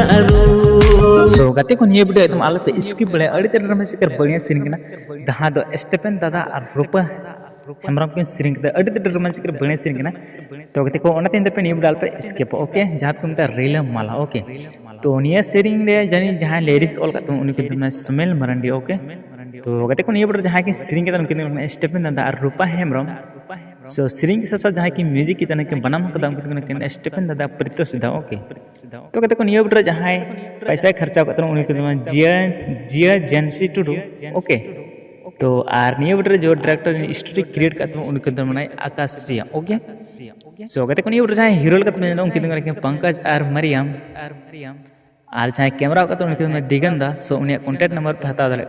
सो गाते को निये वीडियो एकदम आलो पे स्किप बड़े अड़ी तेरे रमेश कर बढ़िया सीरिंग ना दहा दो स्टेपन दादा और रूपा हेमराम के सीरिंग दे अड़ी तेरे रमेश कर बढ़िया सीरिंग ना तो गाते को ओना तीन पे निये वीडियो पे स्किप ओके जहाँ तुम ता रेला माला ओके तो निये सीरिंग ले जानी जहाँ लेडीज ऑल का तुम उनके तुम सुमेल मरंडी ओके तो गाते को निये वीडियो जहाँ की सीरिंग के उनके स्टेपन दादा और रूपा हेमराम सो सीरिंग के साथ जहाँ की म्यूजिक की तरह के बनाम कदा उनके स्टेपन दादा प्रीतो सिद्धा ओके तो कहते को निये वीडियो जहाँ पैसा खर्चा करते हैं उनके जिया जेंसी टुडू ओके तो आर निये वीडियो जो डायरेक्टर स्टोरी क्रिएट करते हैं उनके मनाए आकाशिया ओके सो कहते को निये वीडियो जहाँ हीरो करते हैं उनके पंकज आर मरियम और जहाँ कैमरा करते हैं उनके दिगंदा सो उन्हें कॉन्टैक्ट नंबर पे हता दाड़े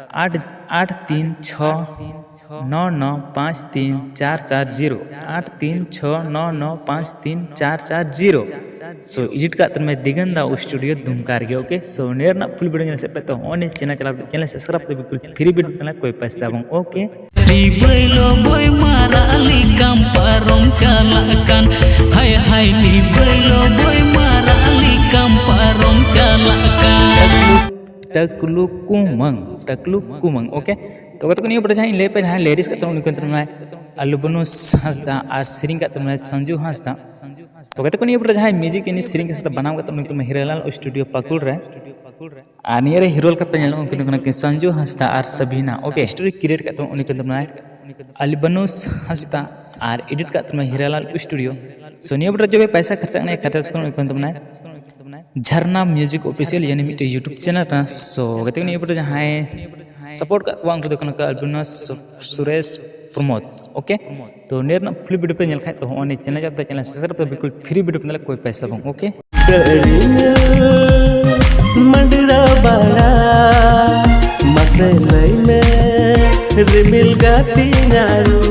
83699534440 83699534440 सो एडिट का मैं दिगंदा स्टूडियो दुमकार गया ओके सो नेर ना फुल वीडियो से पे तो ऑन चैनल चैनल सब्सक्राइब तो बिल्कुल फ्री वीडियो कोई पैसा बंग ओके लिबैलो बोय माराली काम पारम चालाkan हाय हाय लिबैलो बोय माराली काम पारम चालाkan टकलू कुमंग ओके तो कहते को बड़ा जहाँ ले पे जहाँ लेडीज का उनके अलुबनु हंसदा और सीरिंग का संजू हंसदा तो कहते को बड़ा जहाँ म्यूजिक इन सीरिंग के साथ बनाव का उनके हीरालाल स्टूडियो पकुड़ रहे और नियर हीरोल का उनके संजू हंसदा और सबीना ओके स्टोरी क्रिएट करते उनके अलबनु हंसदा और एडिट करते हीरालाल स्टूडियो सो निये बड़ा जो पैसा खर्चा खर्चा झरना म्यूजिक ऑफिशियल यानी मिट्टी यूट्यूब चैनल का सो कहते हैं ये जहाँ सपोर्ट का अल्बिनस सुरेश प्रमोद ओके तो नेर ना फुल वीडियो पे नेल खाए तो ओने चैनल जाता चैनल सब्सक्राइब तो बिल्कुल फ्री वीडियो पे कोई पैसा बंग ओके मंडरा बाड़ा मसलई में रिमिल गाती नारू